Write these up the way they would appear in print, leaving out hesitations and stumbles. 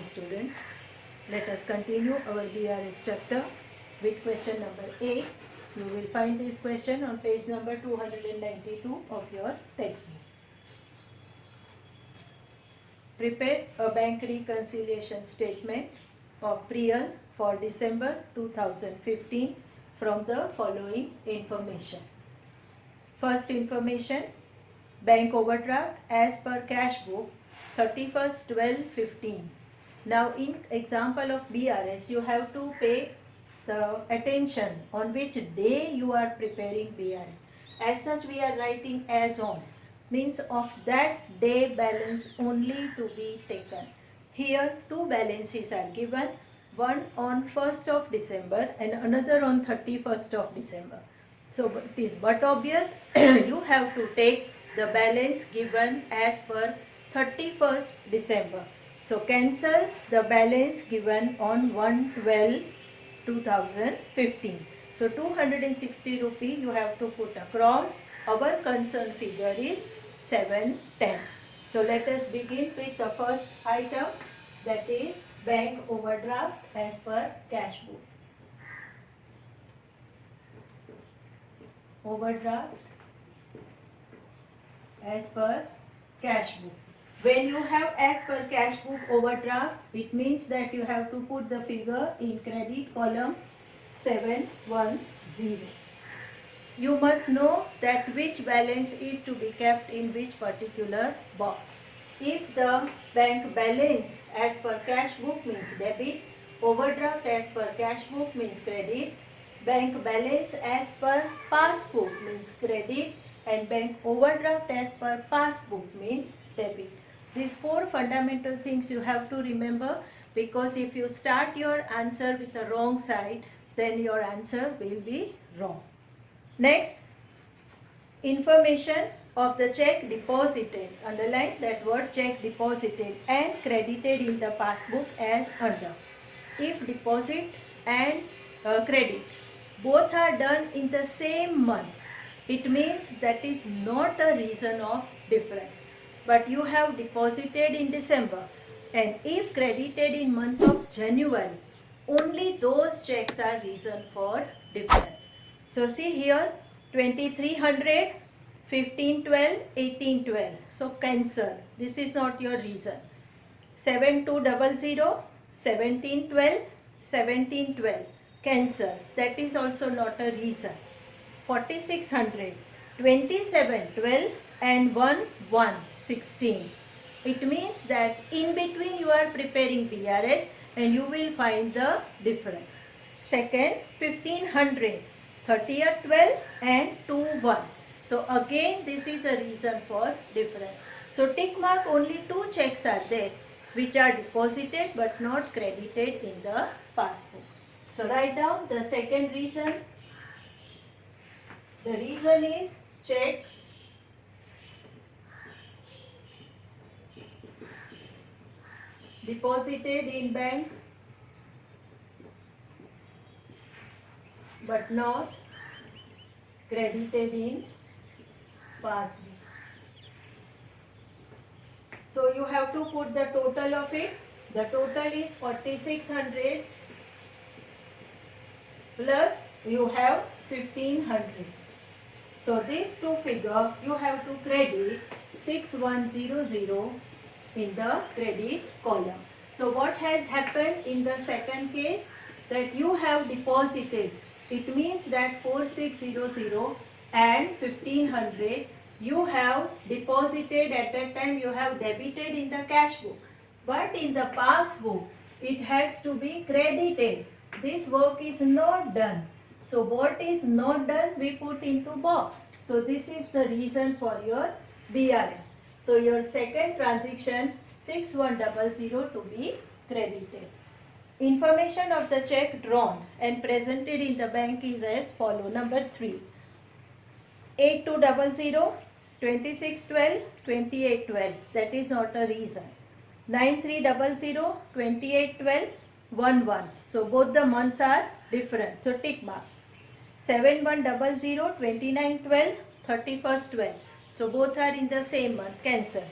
students. Let us continue our BRS chapter with question number 8. You will find this question on page number 292 of your textbook. Prepare a bank reconciliation statement of Priyal for December 2015 from the following information. First information, bank overdraft as per cash book 31st 12/15. Now in example of BRS, you have to pay the attention on which day you are preparing BRS. As such, we are writing as on, means of that day balance only to be taken. Here two balances are given, one on 1st of December and another on 31st of December. So it is but obvious you have to take the balance given as per 31st December. So cancel the balance given on 1/12/2015. So 260 rupee you have to put across. Our concern figure is 710. So let us begin with the first item, that is bank overdraft as per cash book. Overdraft as per cash book. When you have as per cash book overdraft, it means that you have to put the figure in credit column 710. You must know that which balance is to be kept in which particular box. If the bank balance as per cash book means debit, overdraft as per cash book means credit, bank balance as per passbook means credit, and bank overdraft as per passbook means debit. These four fundamental things you have to remember, because if you start your answer with the wrong side, then your answer will be wrong. Next, information of the check deposited. Underline that word, check deposited and credited in the passbook as under. If deposit and credit both are done in the same month, it means that is not a reason of difference. But you have deposited in December, and if credited in month of January, only those checks are reason for difference. So see here, 2300, 1512, 1812. So cancel. This is not your reason. 7200, 1712, 1712. Cancel. That is also not a reason. 4600, 2712 and 1116. It means that in between you are preparing BRS and you will find the difference. Second, 1500, 30th 12 and 21. So again this is a reason for difference. So tick mark, only two checks are there which are deposited but not credited in the passbook. So write down the second reason. The reason is check deposited in bank but not credited in passbook. So you have to put the total of it. The total is 4600 plus you have 1500. So these two figure you have to credit 6100 in the credit column. So what has happened in the second case, that you have deposited, it means that 4600 and 1500 you have deposited at that time, you have debited in the cash book, but in the passbook it has to be credited. This work is not done. So what is not done, we put into box. So this is the reason for your BRS. So your second transaction 6100 to be credited. Information of the check drawn and presented in the bank is as follow. Number 3, 8200, 2612, 2812. That is not a reason. 9300, 2812, 11. So both the months are different. So tick mark. 7100, 2912, 31st 12. So both are in the same month. Cancel.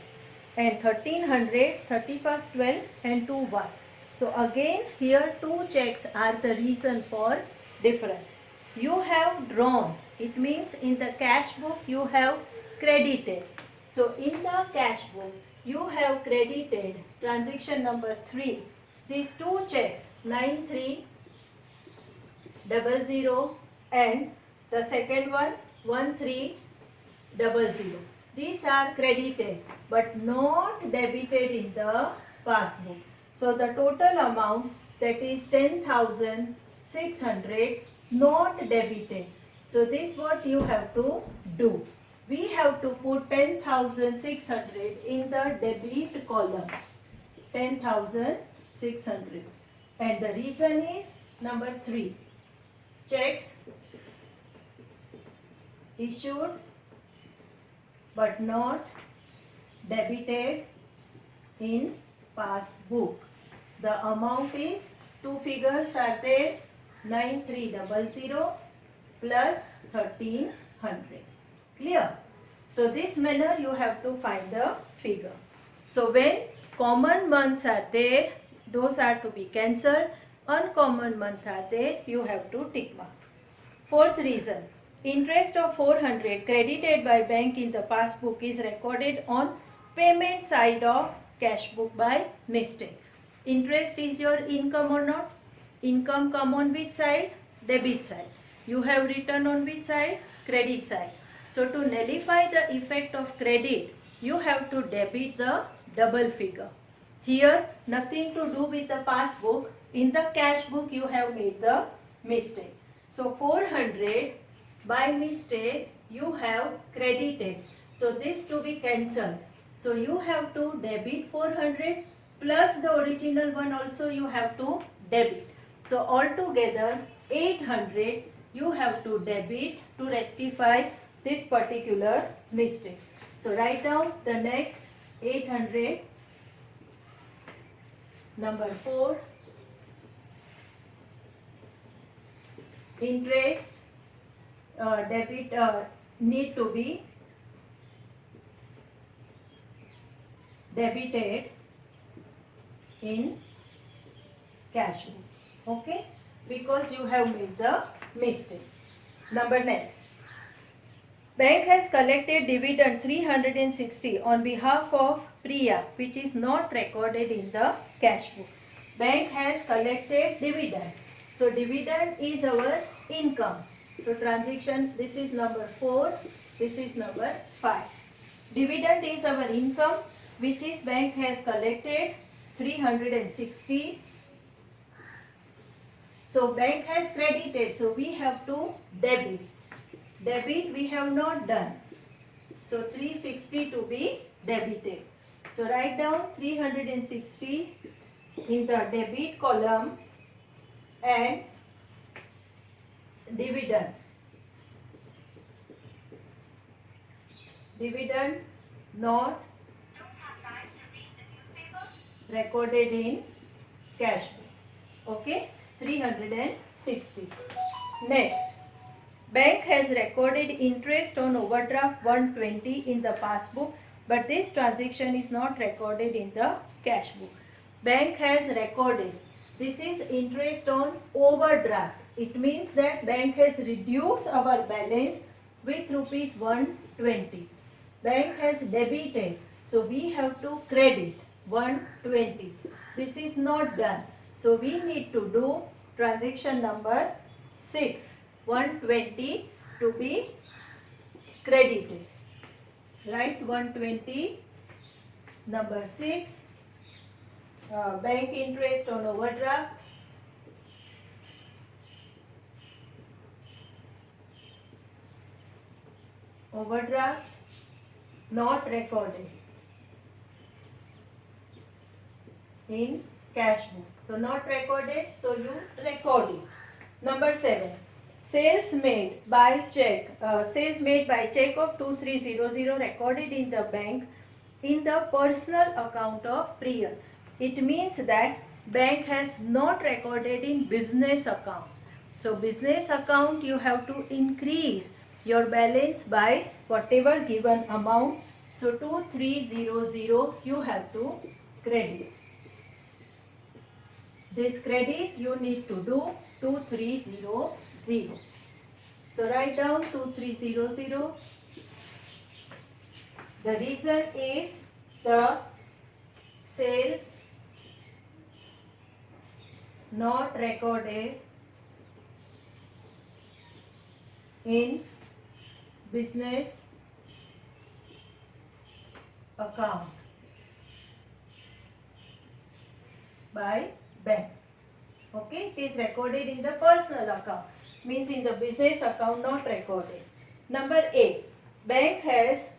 And 1300, 31st 12 and 21. So again here two checks are the reason for difference. You have drawn, it means in the cash book you have credited. So in the cash book you have credited transaction number 3. These two checks 9300 and the second one 1300. These are credited but not debited in the passbook. So the total amount, that is 10,600, not debited. So this what you have to do. We have to put 10,600 in the debit column. 10,600. And the reason is number 3. Checks issued but not debited in passbook. The amount is, two figures are there, 9300 plus 1300. Clear? So this manner you have to find the figure. So when common months are there, those are to be cancelled. Uncommon months are there, you have to tick mark. Fourth reason, interest of 400 credited by bank in the passbook is recorded on payment side of cash book by mistake. Interest is your income or not? Income come on which side? Debit side. You have written on which side? Credit side. So to nullify the effect of credit, you have to debit the double figure. Here nothing to do with the passbook. In the cash book you have made the mistake. So 400 by mistake you have credited. So this to be cancelled. So you have to debit 400 plus the original one also you have to debit. So altogether 800 you have to debit to rectify this particular mistake. So write down the next 800. Number 4. Interest debit need to be debited in cash book. Okay? Because you have made the mistake. Number next. Bank has collected dividend 360 on behalf of Priya, which is not recorded in the cash book. Bank has collected dividend. So dividend is our income. So transaction, this is number 4, this is number 5. Dividend is our income, which is bank has collected 360. So bank has credited, so we have to debit. Debit we have not done. So 360 to be debited. So write down 360 in the debit column and dividend. Dividend not recorded in cash book. Okay, 360. Next, bank has recorded interest on overdraft 120 in the passbook, but this transaction is not recorded in the cash book. Bank has recorded, this is interest on overdraft. It means that bank has reduced our balance with rupees 120. Bank has debited, so we have to credit 120. This is not done. So we need to do transaction number 6, 120 to be credited. Right, 120, number 6, bank interest on overdraft. Overdraft not recorded in cash book. So not recorded, so you record it. Number 7. Sales made by check. Sales made by check of 2300 recorded in the bank in the personal account of Priya. It means that bank has not recorded in business account. So business account you have to increase your balance by whatever given amount. So 2300 you have to credit. this credit you need to do 2300. So write down 2300. The reason is the sales not recorded in business account by bank. Okay, it is recorded in the personal account, means in the business account not recorded. Number 8, bank has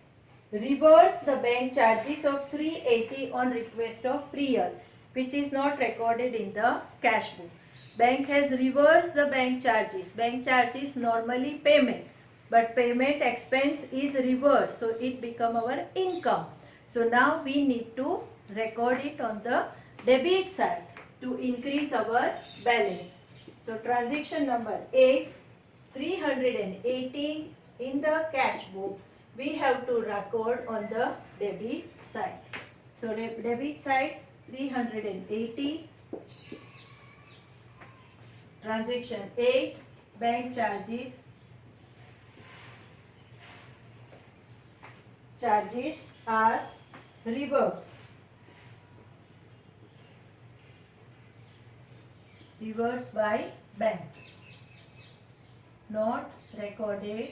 reversed the bank charges of 380 on request of Priyal, which is not recorded in the cash book. Bank has reversed the bank charges. Bank charges normally payment, but payment expense is reversed, so it become our income. So now we need to record it on the debit side to increase our balance. So transaction number 8, 380 in the cash book, we have to record on the debit side. So debit side 380, transaction 8, bank charges are reversed by bank, not recorded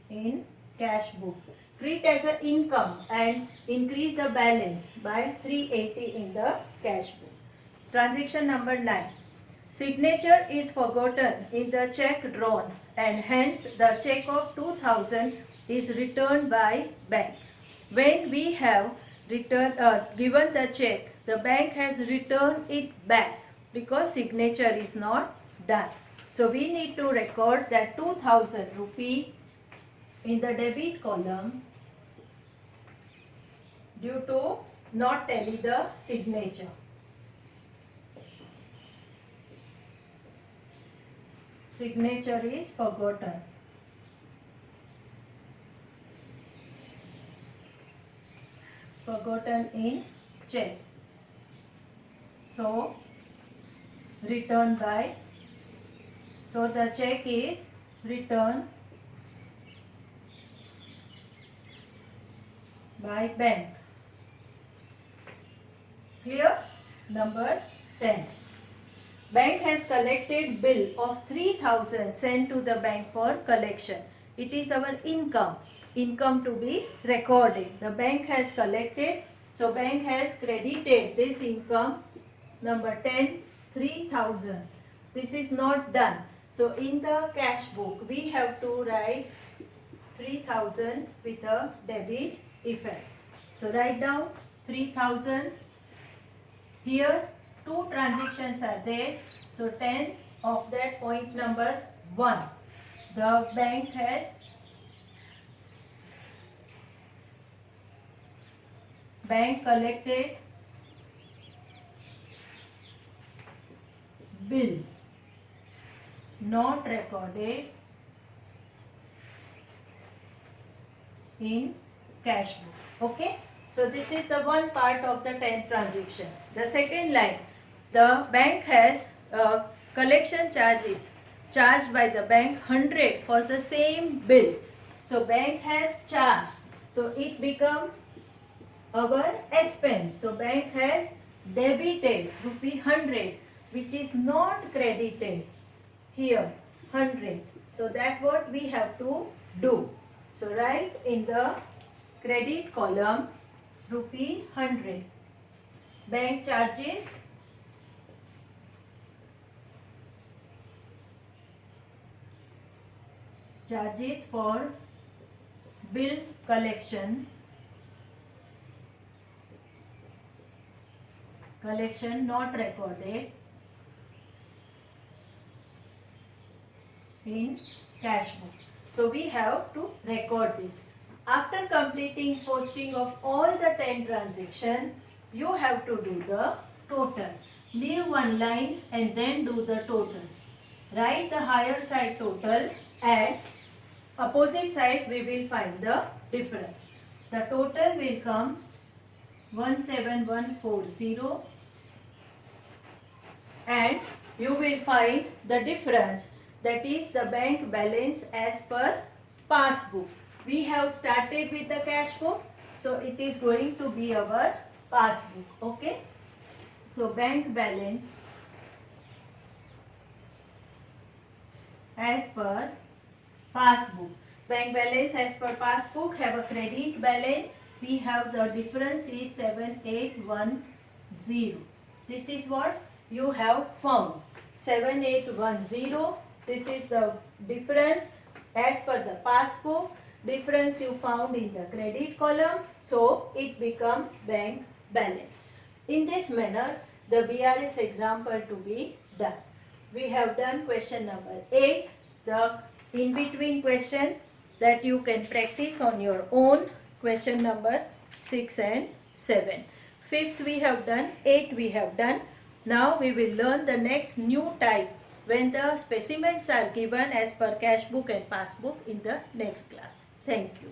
in cash book. Treat as an income and increase the balance by 380 in the cash book. Transaction number 9. Signature is forgotten in the check drawn and hence the check of 2000 is returned by bank. When we have given the check, the bank has returned it back because signature is not done. So we need to record that 2000 rupee in the debit column due to not tally the signature. Signature is forgotten. Forgotten in check. So returned by. So the check is returned by bank. Clear? Number 10. Bank has collected bill of 3000 sent to the bank for collection. It is our income to be recorded. The bank has collected, so bank has credited this income. Number 10, 3000. This is not done. So in the cash book we have to write 3000 with a debit effect. So write down 3000. Here 2 transactions are there. So 10 of that point number 1. The bank has collected bill not recorded in cash book. Okay. So this is the one part of the 10th transaction. The second line, the bank has collection charges charged by the bank 100 for the same bill. So bank has charged. So it become our expense. So bank has debited rupee 100 which is not credited here 100. So that's what we have to do. So write in the credit column rupee 100. Bank charges for bill collection not recorded in cash book. So we have to record this. After completing posting of all the 10 transactions, you have to do the total. Leave one line and then do the total. Write the higher side total and opposite side we will find the difference. The total will come 17140, and you will find the difference, that is the bank balance as per passbook. We have started with the cash book, so it is going to be our passbook. Okay, so bank balance as per passbook. Bank balance as per passbook have a credit balance. We have the difference is 7810. This is what you have found. 7810. This is the difference as per the passbook. Difference you found in the credit column. So it become bank balance. In this manner, the BRS example to be done. We have done question number 8. The in between question that you can practice on your own, question number 6 and 7. 5th we have done, 8 we have done. Now we will learn the next new type when the specimens are given as per cash book and passbook in the next class. Thank you.